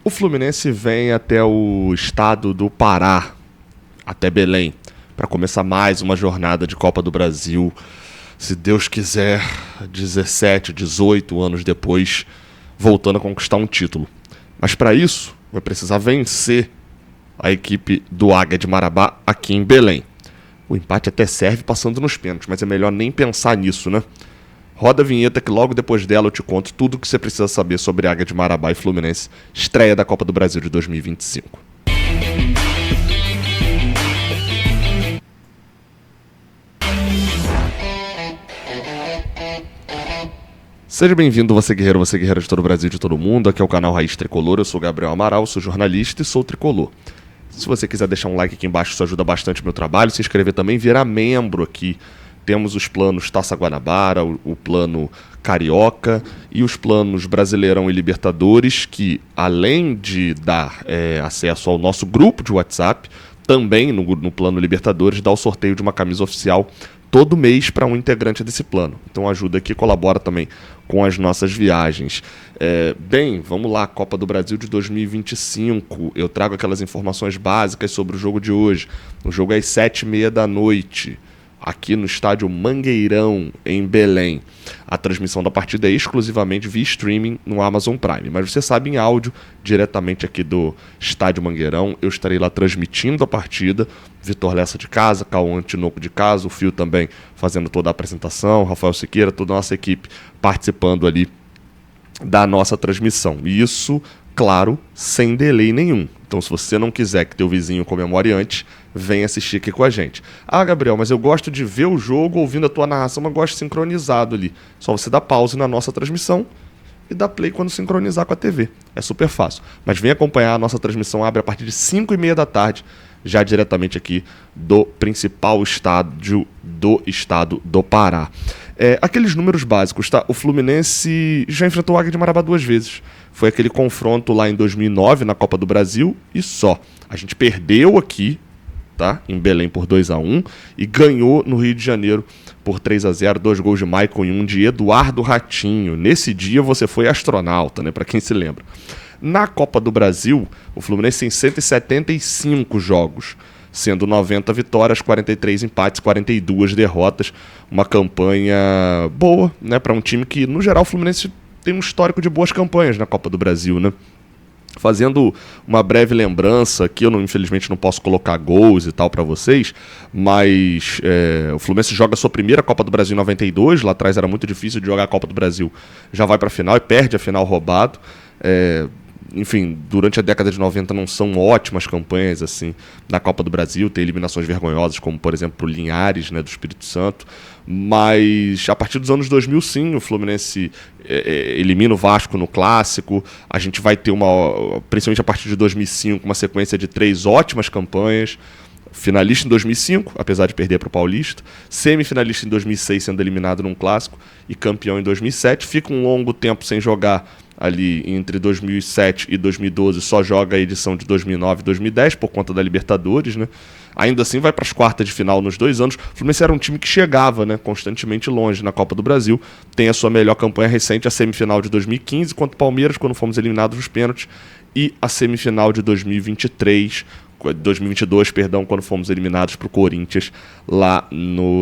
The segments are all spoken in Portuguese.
O Fluminense vem até o estado do Pará, até Belém, para começar mais uma jornada de Copa do Brasil. Se Deus quiser, 17, 18 anos depois, voltando a conquistar um título. Mas para isso, vai precisar vencer a equipe do Águia de Marabá aqui em Belém. O empate até serve passando nos pênaltis, mas é melhor nem pensar nisso, né? Roda a vinheta que logo depois dela eu te conto tudo o que você precisa saber sobre Águia de Marabá e Fluminense, estreia da Copa do Brasil de 2025. Seja bem-vindo, você guerreira de todo o Brasil e de todo mundo. Aqui é o canal Raiz Tricolor, eu sou Gabriel Amaral, sou jornalista e sou tricolor. Se você quiser deixar um like aqui embaixo, isso ajuda bastante o meu trabalho. Se inscrever também, virar membro aqui. Temos os planos Taça Guanabara, o plano Carioca e os planos Brasileirão e Libertadores, que além de dar acesso ao nosso grupo de WhatsApp, também no plano Libertadores dá o sorteio de uma camisa oficial todo mês para um integrante desse plano. Então ajuda aqui, colabora também com as nossas viagens. Bem, vamos lá, Copa do Brasil de 2025. Eu trago aquelas informações básicas sobre o jogo de hoje. O jogo é às 7h30 da noite, aqui no estádio Mangueirão, em Belém. A transmissão da partida é exclusivamente via streaming no Amazon Prime, mas você sabe, em áudio, diretamente aqui do estádio Mangueirão, eu estarei lá transmitindo a partida. Vitor Lessa de casa, Cauã Tinoco de casa, o Fio também fazendo toda a apresentação, Rafael Siqueira, toda a nossa equipe participando ali da nossa transmissão. E isso, claro, sem delay nenhum. Então, se você não quiser que teu vizinho comemore antes, vem assistir aqui com a gente. Ah, Gabriel, mas eu gosto de ver o jogo ouvindo a tua narração, mas gosto sincronizado ali. Só você dá pause na nossa transmissão e dá play quando sincronizar com a TV. É super fácil. Mas vem acompanhar, a nossa transmissão abre a partir de 5h30 da tarde, já diretamente aqui do principal estádio do estado do Pará. Aqueles números básicos, tá? O Fluminense já enfrentou o Águia de Marabá 2 vezes. Foi aquele confronto lá em 2009 na Copa do Brasil e só. A gente perdeu aqui, tá? Em Belém por 2-1 e ganhou no Rio de Janeiro por 3-0, 2 gols de Maicon e 1 de Eduardo Ratinho. Nesse dia você foi astronauta, né? Para quem se lembra. Na Copa do Brasil, o Fluminense tem 175 jogos, sendo 90 vitórias, 43 empates, 42 derrotas. Uma campanha boa, né, para um time que, no geral, o Fluminense tem um histórico de boas campanhas na Copa do Brasil, né? Fazendo uma breve lembrança, que eu infelizmente não posso colocar gols e tal para vocês, mas o Fluminense joga a sua primeira Copa do Brasil em 92, lá atrás era muito difícil de jogar a Copa do Brasil, já vai para a final e perde a final roubado. Enfim, durante a década de 90 não são ótimas campanhas assim na Copa do Brasil, tem eliminações vergonhosas, como por exemplo o Linhares, né, do Espírito Santo, mas a partir dos anos 2000 sim, o Fluminense elimina o Vasco no Clássico. A gente vai ter principalmente a partir de 2005, uma sequência de 3 ótimas campanhas. Finalista em 2005, apesar de perder para o Paulista, semifinalista em 2006 sendo eliminado num Clássico e campeão em 2007, fica um longo tempo sem jogar ali entre 2007 e 2012, só joga a edição de 2009 e 2010 por conta da Libertadores, né? Ainda assim vai para as quartas de final nos 2 anos. O Fluminense era um time que chegava, né, constantemente longe na Copa do Brasil. Tem a sua melhor campanha recente, a semifinal de 2015 contra o Palmeiras, quando fomos eliminados nos pênaltis, e a semifinal de 2022, quando fomos eliminados para o Corinthians lá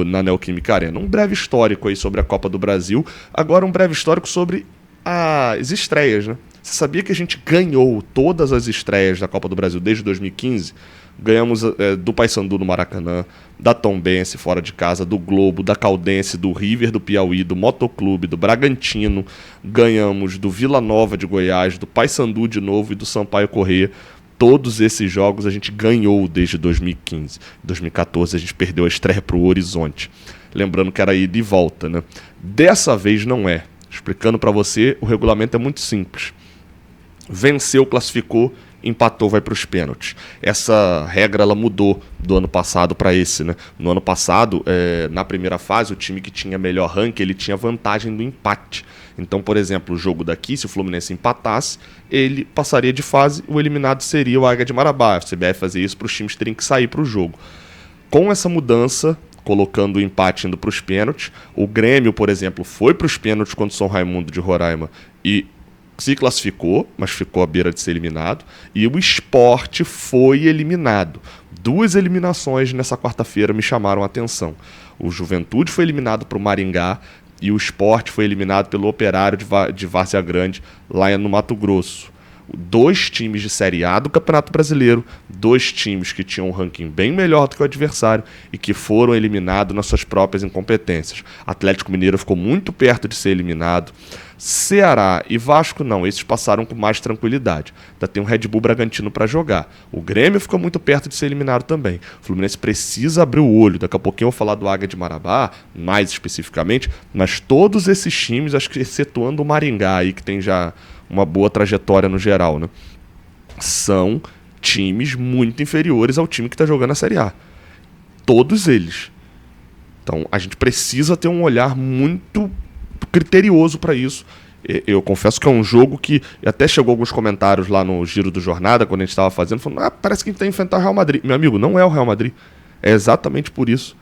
na Neoquímica Arena. Um breve histórico aí sobre a Copa do Brasil. Agora um breve histórico sobre as estreias, né? Você sabia que a gente ganhou todas as estreias da Copa do Brasil desde 2015? Ganhamos do Paysandu no Maracanã, da Tombense fora de casa, do Globo, da Caldense, do River do Piauí, do Motoclube, do Bragantino. Ganhamos do Vila Nova de Goiás, do Paysandu de novo e do Sampaio Corrêa. Todos esses jogos a gente ganhou desde 2015. Em 2014 a gente perdeu a estreia para o Horizonte. Lembrando que era ida e volta, né? Dessa vez não é. Explicando para você, o regulamento é muito simples. Venceu, classificou, empatou, vai para os pênaltis. Essa regra ela mudou do ano passado para esse, né? No ano passado, na primeira fase, o time que tinha melhor ranking, ele tinha vantagem do empate. Então, por exemplo, o jogo daqui, se o Fluminense empatasse, ele passaria de fase, o eliminado seria o Águia de Marabá. A CBF fazia isso para os times terem que sair para o jogo. Com essa mudança, colocando o empate indo para os pênaltis, o Grêmio, por exemplo, foi para os pênaltis contra o São Raimundo de Roraima e se classificou, mas ficou à beira de ser eliminado, e o Sport foi eliminado. 2 eliminações nessa quarta-feira me chamaram a atenção. O Juventude foi eliminado para o Maringá e o Sport foi eliminado pelo Operário de Várzea Grande, lá no Mato Grosso. 2 times de Série A do Campeonato Brasileiro, 2 times que tinham um ranking bem melhor do que o adversário e que foram eliminados nas suas próprias incompetências. Atlético Mineiro ficou muito perto de ser eliminado. Ceará e Vasco não, esses passaram com mais tranquilidade. Ainda tem um Red Bull Bragantino para jogar. O Grêmio ficou muito perto de ser eliminado também. O Fluminense precisa abrir o olho. Daqui a pouquinho eu vou falar do Águia de Marabá, mais especificamente, mas todos esses times, acho que excetuando o Maringá aí, que tem já uma boa trajetória no geral, né? São times muito inferiores ao time que está jogando a Série A. Todos eles. Então a gente precisa ter um olhar muito criterioso para isso. Eu confesso que é um jogo que até chegou alguns comentários lá no Giro do Jornada, quando a gente estava fazendo, falando, parece que a gente tem que enfrentar o Real Madrid. Meu amigo, não é o Real Madrid. É exatamente por isso.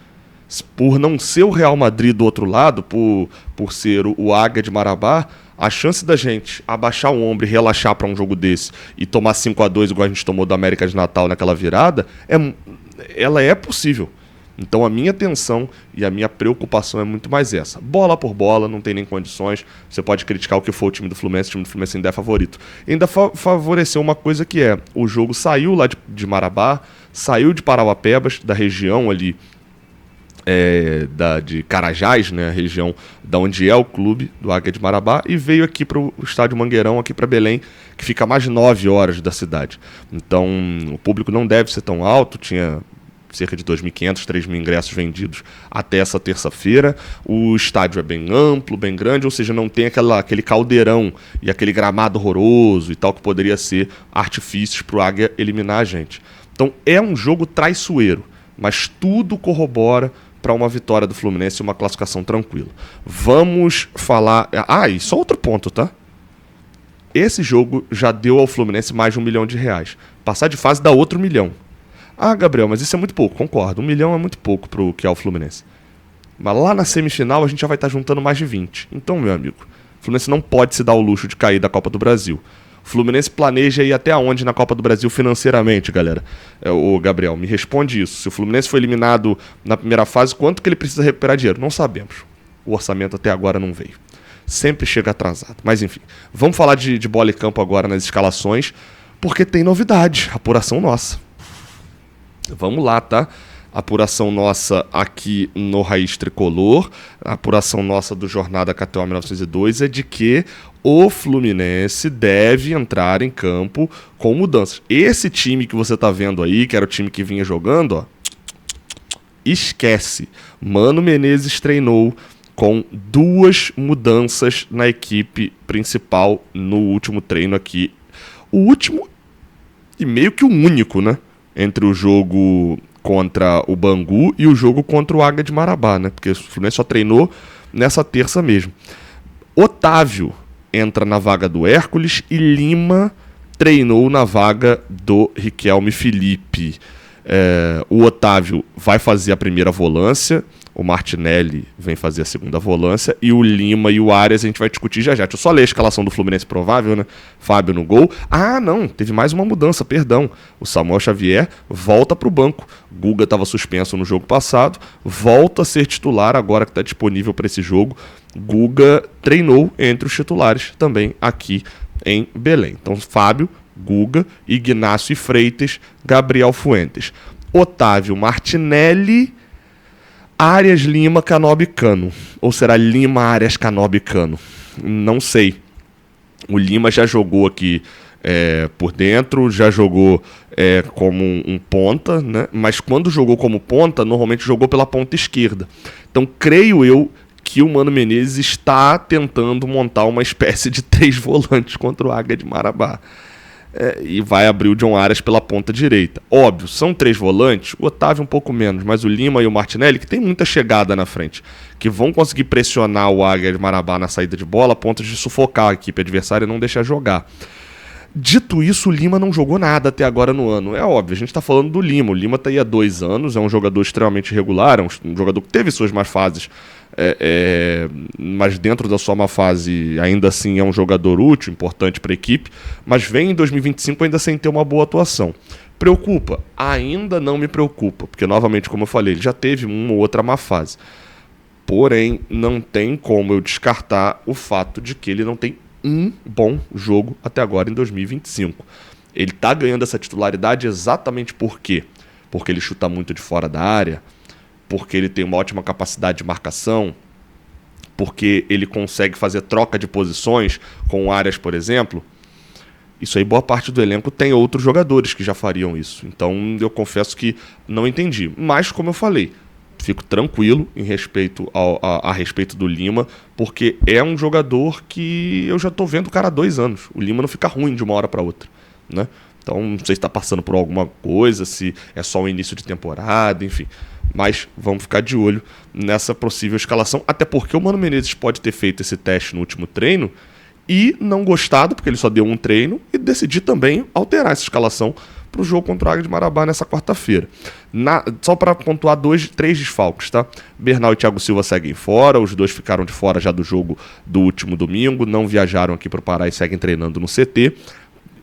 Por não ser o Real Madrid do outro lado, por ser o Águia de Marabá, a chance da gente abaixar o ombro e relaxar para um jogo desse e tomar 5-2 igual a gente tomou do América de Natal naquela virada, ela é possível. Então a minha atenção e a minha preocupação é muito mais essa. Bola por bola, não tem nem condições. Você pode criticar o que for o time do Fluminense ainda é favorito. E ainda favoreceu uma coisa que o jogo saiu lá de Marabá, saiu de Parauapebas, da região ali, de Carajás, né, a região da onde é o clube do Águia de Marabá, e veio aqui para o estádio Mangueirão, aqui para Belém, que fica a mais de 9 horas da cidade. Então o público não deve ser tão alto, tinha cerca de 2.500, 3.000 ingressos vendidos até essa terça-feira. O estádio é bem amplo, bem grande, ou seja, não tem aquele caldeirão e aquele gramado horroroso e tal, que poderia ser artifícios para o Águia eliminar a gente. Então é um jogo traiçoeiro, mas tudo corrobora para uma vitória do Fluminense e uma classificação tranquila. Vamos falar... e só outro ponto, tá? Esse jogo já deu ao Fluminense mais de R$1 milhão. Passar de fase dá outro 1 milhão. Gabriel, mas isso é muito pouco. Concordo, 1 milhão é muito pouco para o que é o Fluminense. Mas lá na semifinal a gente já vai estar juntando mais de 20. Então, meu amigo, o Fluminense não pode se dar o luxo de cair da Copa do Brasil. O Fluminense planeja ir até onde na Copa do Brasil financeiramente, galera? Ô, Gabriel, me responde isso. Se o Fluminense foi eliminado na primeira fase, quanto que ele precisa recuperar dinheiro? Não sabemos. O orçamento até agora não veio. Sempre chega atrasado. Mas enfim, vamos falar de bola e campo agora nas escalações, porque tem novidade. Apuração nossa. Vamos lá, tá? Apuração nossa aqui no Raiz Tricolor, a apuração nossa do Jornada KTO 1902 é de que o Fluminense deve entrar em campo com mudanças. Esse time que você tá vendo aí, que era o time que vinha jogando, esquece. Mano Menezes treinou com 2 mudanças na equipe principal no último treino aqui. O último e meio que o único, né? Entre o jogo contra o Bangu e o jogo contra o Águia de Marabá, né? Porque o Fluminense só treinou nessa terça mesmo. Otávio entra na vaga do Hércules e Lima treinou na vaga do Riquelme Felipe. O Otávio vai fazer a primeira volância, o Martinelli vem fazer a segunda volância, e o Lima e o Arias a gente vai discutir já já. Deixa eu só ler a escalação do Fluminense provável, né? Fábio no gol. Não, teve mais uma mudança, perdão. O Samuel Xavier volta para o banco. Guga estava suspenso no jogo passado, volta a ser titular agora que está disponível para esse jogo. Guga treinou entre os titulares também aqui em Belém. Então, Fábio, Guga, Ignacio e Freitas, Gabriel Fuentes. Otávio, Martinelli, Arias, Lima, Canobi, Cano. Ou será Lima, Arias, Canobi, Cano? Não sei. O Lima já jogou aqui por dentro, já jogou como um ponta, né? Mas quando jogou como ponta, normalmente jogou pela ponta esquerda. Então, creio eu que o Mano Menezes está tentando montar uma espécie de 3 volantes contra o Águia de Marabá. E vai abrir o John Arias pela ponta direita. Óbvio, são 3 volantes, o Otávio um pouco menos, mas o Lima e o Martinelli, que tem muita chegada na frente, que vão conseguir pressionar o Águia de Marabá na saída de bola a ponto de sufocar a equipe adversária e não deixar jogar. Dito isso, o Lima não jogou nada até agora no ano. É óbvio, a gente está falando do Lima. O Lima está aí há 2 anos, é um jogador extremamente regular, é um jogador que teve suas más fases mas dentro da sua má fase ainda assim é um jogador útil, importante para a equipe, mas vem em 2025 ainda sem ter uma boa atuação. Preocupa? Ainda não me preocupa, porque novamente, como eu falei, ele já teve uma ou outra má fase. Porém, não tem como eu descartar o fato de que ele não tem um bom jogo até agora em 2025. Ele está ganhando essa titularidade exatamente por quê? Porque ele chuta muito de fora da área, porque ele tem uma ótima capacidade de marcação, porque ele consegue fazer troca de posições com áreas, por exemplo. Isso aí, boa parte do elenco tem outros jogadores que já fariam isso. Então, eu confesso que não entendi. Mas, como eu falei, fico tranquilo a respeito do Lima, porque é um jogador que eu já estou vendo o cara há 2 anos. O Lima não fica ruim de uma hora para outra, né? Então, não sei se está passando por alguma coisa, se é só o início de temporada, enfim. Mas vamos ficar de olho nessa possível escalação, até porque o Mano Menezes pode ter feito esse teste no último treino e não gostado, porque ele só deu um treino, e decidir também alterar essa escalação para o jogo contra o Águia de Marabá nessa quarta-feira. Só para pontuar 3 desfalques, tá? Bernal e Thiago Silva seguem fora, os dois ficaram de fora já do jogo do último domingo, não viajaram aqui para o Pará e seguem treinando no CT,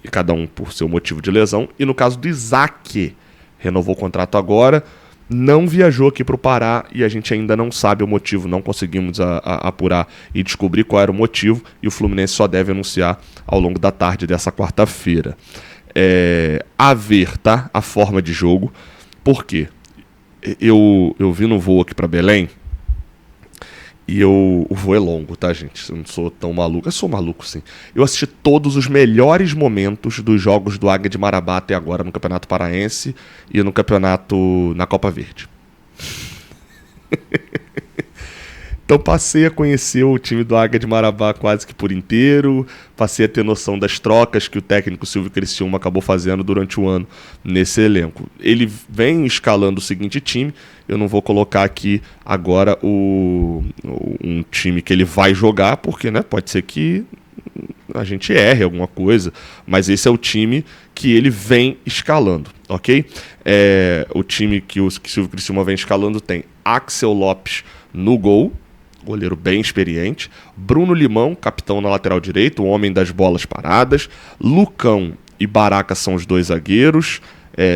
e cada um por seu motivo de lesão. E no caso do Isaac, renovou o contrato agora, não viajou aqui para o Pará e a gente ainda não sabe o motivo, não conseguimos apurar e descobrir qual era o motivo, e o Fluminense só deve anunciar ao longo da tarde dessa quarta-feira. A ver, tá? A forma de jogo. Por quê? Eu vi no voo aqui para Belém, e o voo é longo, tá, gente? Eu não sou tão maluco. Eu sou maluco, sim. Eu assisti todos os melhores momentos dos jogos do Águia de Marabá até agora no Campeonato Paraense e no campeonato na Copa Verde. Então passei a conhecer o time do Águia de Marabá quase que por inteiro, passei a ter noção das trocas que o técnico Silvio Criciúma acabou fazendo durante o ano nesse elenco. Ele vem escalando o seguinte time, eu não vou colocar aqui agora um time que ele vai jogar, porque, né, pode ser que a gente erre alguma coisa, mas esse é o time que ele vem escalando, ok? O time que o Silvio Criciúma vem escalando tem Axel Lopes no gol, goleiro bem experiente, Bruno Limão, capitão na lateral direita, o homem das bolas paradas, Lucão e Baraca são os 2 zagueiros,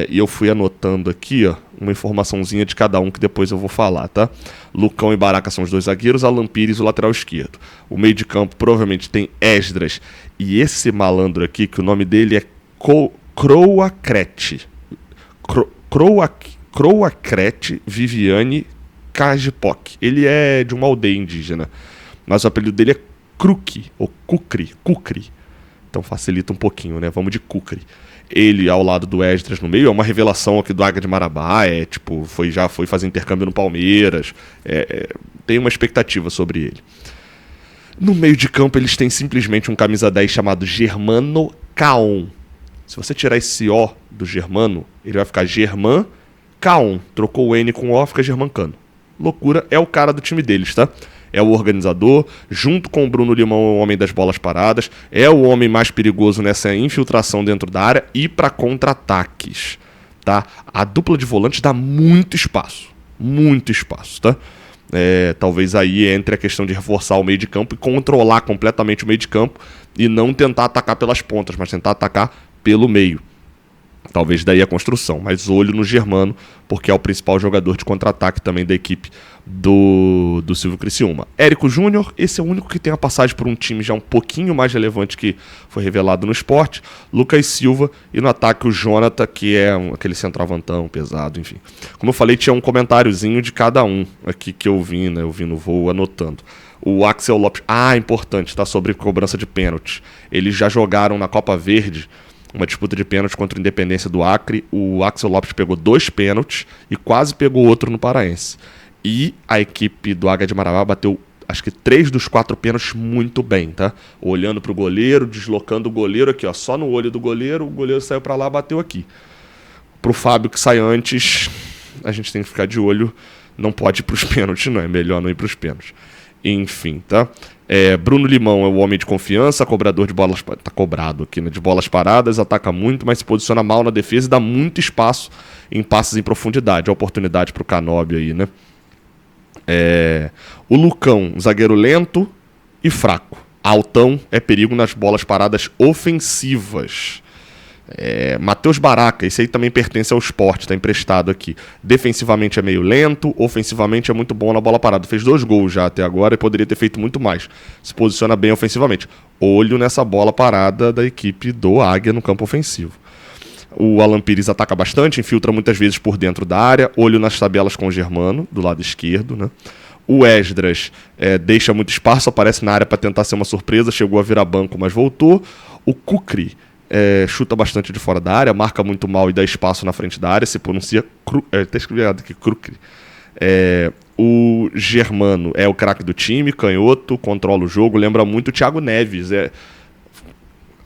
e eu fui anotando aqui, ó, uma informaçãozinha de cada um que depois eu vou falar, tá? Lucão e Baraca são os 2 zagueiros, Alan Pires o lateral esquerdo. O meio de campo provavelmente tem Esdras e esse malandro aqui, que o nome dele é Croacrete. Croacrete Viviane Cajipoc. Ele é de uma aldeia indígena, mas o apelido dele é Cruque, ou Cucri. Então facilita um pouquinho, né? Vamos de Cucri. Ele ao lado do Esdras no meio, é uma revelação aqui do Águia de Marabá, já foi fazer intercâmbio no Palmeiras, tem uma expectativa sobre ele. No meio de campo eles têm simplesmente um camisa 10 chamado Germano Caon. Se você tirar esse O do Germano, ele vai ficar German Caon. Trocou o N com O, fica Germancano. Loucura, é o cara do time deles, tá? É o organizador, junto com o Bruno Limão, o homem das bolas paradas, é o homem mais perigoso nessa infiltração dentro da área e para contra-ataques, tá? A dupla de volantes dá muito espaço, tá? Talvez aí entre a questão de reforçar o meio de campo e controlar completamente o meio de campo e não tentar atacar pelas pontas, mas tentar atacar pelo meio. Talvez daí a construção, mas olho no Germano, porque é o principal jogador de contra-ataque também da equipe do Silvio Criciúma. Érico Júnior, esse é o único que tem a passagem por um time já um pouquinho mais relevante que foi revelado no esporte. Lucas Silva e no ataque o Jonathan, que é aquele centroavantão pesado, enfim. Como eu falei, tinha um comentáriozinho de cada um aqui que eu vi, né? Eu vi no voo anotando. O Axel Lopes, importante, tá? Sobre cobrança de pênalti. Eles já jogaram na Copa Verde uma disputa de pênalti contra a Independência do Acre. O Axel Lopes pegou 2 pênaltis e quase pegou outro no Paraense. E a equipe do Águia de Marabá bateu, acho que 3 dos 4 pênaltis muito bem, tá? Olhando pro goleiro, deslocando o goleiro aqui, ó, só no olho do goleiro, o goleiro saiu para lá, bateu aqui. Pro Fábio que sai antes, a gente tem que ficar de olho, não pode ir pros pênaltis, não, é melhor não ir pros pênaltis. Enfim, tá? Bruno Limão é o homem de confiança, cobrador de bolas, tá cobrado aqui, né? De bolas paradas, ataca muito, mas se posiciona mal na defesa e dá muito espaço em passes em profundidade. A oportunidade pro Canóbio aí, né? O Lucão, zagueiro lento e fraco. Altão é perigo nas bolas paradas ofensivas. Matheus Baraca, esse aí também pertence ao Sport, está emprestado aqui. Defensivamente é meio lento, ofensivamente é muito bom na bola parada. Fez 2 gols já até agora e poderia ter feito muito mais. Se posiciona bem ofensivamente. Olho nessa bola parada da equipe do Águia no campo ofensivo. O Alan Pires ataca bastante, infiltra muitas vezes por dentro da área. Olho nas tabelas com o Germano, do lado esquerdo, né? O Esdras deixa muito espaço, aparece na área para tentar ser uma surpresa. Chegou a virar banco, mas voltou. O Kukri chuta bastante de fora da área, marca muito mal e dá espaço na frente da área, se pronuncia tá escrito aqui, Krukri. O Germano é o craque do time, canhoto, controla o jogo, lembra muito o Thiago Neves,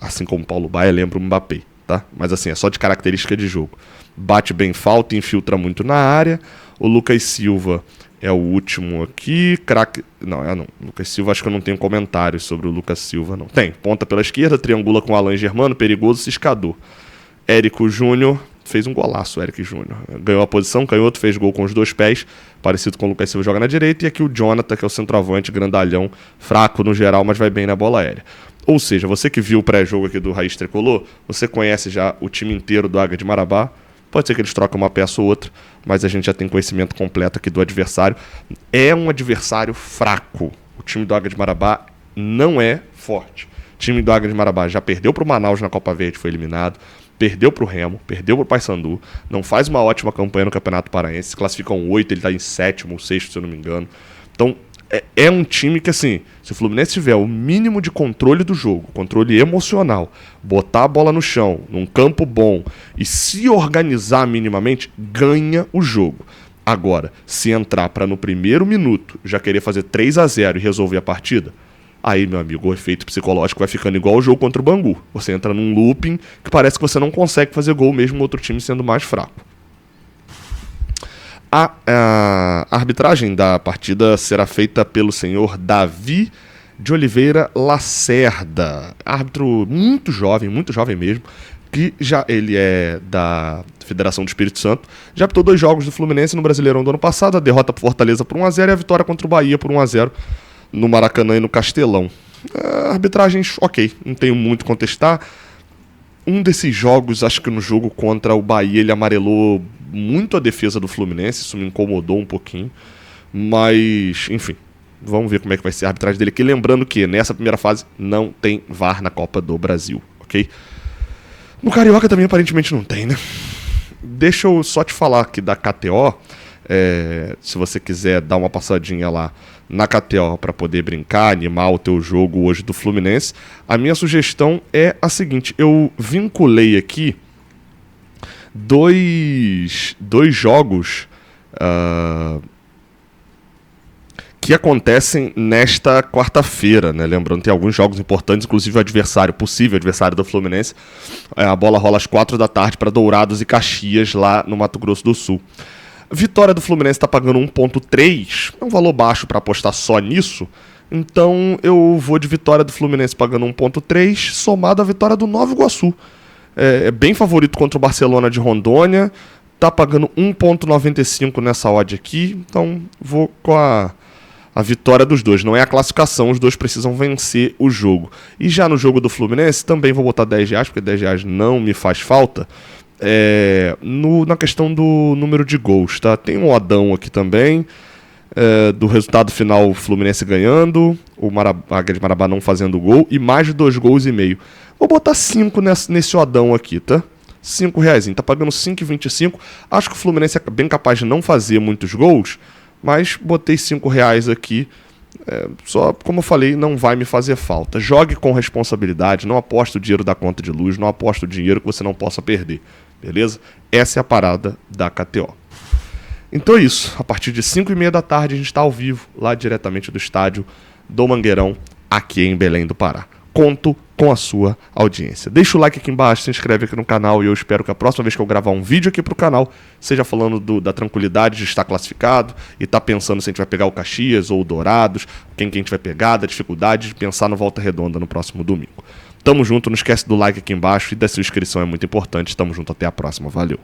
assim como o Paulo Baia lembra o Mbappé, tá? Mas assim, é só de característica de jogo. Bate bem falta, infiltra muito na área. O Lucas Silva é o último aqui, craque... Não. Lucas Silva, acho que eu não tenho comentários sobre o Lucas Silva, não. Tem, ponta pela esquerda, triangula com o Alan Germano, perigoso, ciscador. Érico Júnior, fez um golaço, Érico Júnior. Ganhou a posição, canhoto, fez gol com os 2 pés, parecido com o Lucas Silva, joga na direita. E aqui o Jonathan, que é o centroavante, grandalhão, fraco no geral, mas vai bem na bola aérea. Ou seja, você que viu o pré-jogo aqui do Raiz Tricolor, você conhece já o time inteiro do Águia de Marabá. Pode ser que eles trocam uma peça ou outra, mas a gente já tem conhecimento completo aqui do adversário. É um adversário fraco. O time do Águia de Marabá não é forte. O time do Águia de Marabá já perdeu para o Manaus na Copa Verde, foi eliminado. Perdeu para o Remo, perdeu para o Paysandu. Não faz uma ótima campanha no Campeonato Paraense. Se classificam 8, ele está em 7º ou 6º, se eu não me engano. Então, é um time que, assim, se o Fluminense tiver o mínimo de controle do jogo, controle emocional, botar a bola no chão, num campo bom e se organizar minimamente, ganha o jogo. Agora, se entrar para no primeiro minuto já querer fazer 3-0 e resolver a partida, aí, meu amigo, o efeito psicológico vai ficando igual o jogo contra o Bangu. Você entra num looping que parece que você não consegue fazer gol mesmo o outro time sendo mais fraco. A arbitragem da partida será feita pelo senhor Davi de Oliveira Lacerda, árbitro muito jovem mesmo, que ele é da Federação do Espírito Santo, já apitou 2 jogos do Fluminense no Brasileirão do ano passado, a derrota por Fortaleza por 1-0 e a vitória contra o Bahia por 1-0 no Maracanã e no Castelão. Arbitragens, ok, não tenho muito a contestar. Um desses jogos, acho que no jogo contra o Bahia, ele amarelou muito a defesa do Fluminense, isso me incomodou um pouquinho, mas, enfim, vamos ver como é que vai ser a arbitragem dele aqui, lembrando que nessa primeira fase não tem VAR na Copa do Brasil, ok? No Carioca também aparentemente não tem, né? Deixa eu só te falar aqui da KTO, se você quiser dar uma passadinha lá na KTO para poder brincar, animar o teu jogo hoje do Fluminense, a minha sugestão é a seguinte: eu vinculei aqui dois jogos que acontecem nesta quarta-feira, né? Lembrando, tem alguns jogos importantes, inclusive o possível adversário do Fluminense. A bola rola às 4 da tarde para Dourados e Caxias, lá no Mato Grosso do Sul. Vitória do Fluminense está pagando 1,3, é um valor baixo para apostar só nisso, então eu vou de vitória do Fluminense pagando 1,3, somado à vitória do Nova Iguaçu. É bem favorito contra o Barcelona de Rondônia, está pagando 1,95 nessa odd aqui, então vou com a vitória dos dois. Não é a classificação, os dois precisam vencer o jogo. E já no jogo do Fluminense, também vou botar R$10, porque R$10 não me faz falta. Na questão do número de gols, tá? Tem um oddão aqui também, do resultado final, o Fluminense ganhando, o Águia de Marabá não fazendo gol, e mais de 2,5 gols. Vou botar 5 nesse oddão aqui, tá? R$5, tá pagando 5,25. Acho que o Fluminense é bem capaz de não fazer muitos gols, mas botei R$5 aqui. Só, como eu falei, não vai me fazer falta. Jogue com responsabilidade, não aposte o dinheiro da conta de luz, não aposte o dinheiro que você não possa perder, beleza? Essa é a parada da KTO. Então é isso, a partir de 5h30 da tarde a gente está ao vivo, lá diretamente do estádio do Mangueirão, aqui em Belém do Pará. Conto com a sua audiência. Deixa o like aqui embaixo, se inscreve aqui no canal e eu espero que a próxima vez que eu gravar um vídeo aqui pro canal, seja falando da tranquilidade de estar classificado e tá pensando se a gente vai pegar o Caxias ou o Dourados, quem que a gente vai pegar, da dificuldade de pensar no Volta Redonda no próximo domingo. Tamo junto, não esquece do like aqui embaixo e da sua inscrição, é muito importante. Tamo junto, até a próxima, valeu.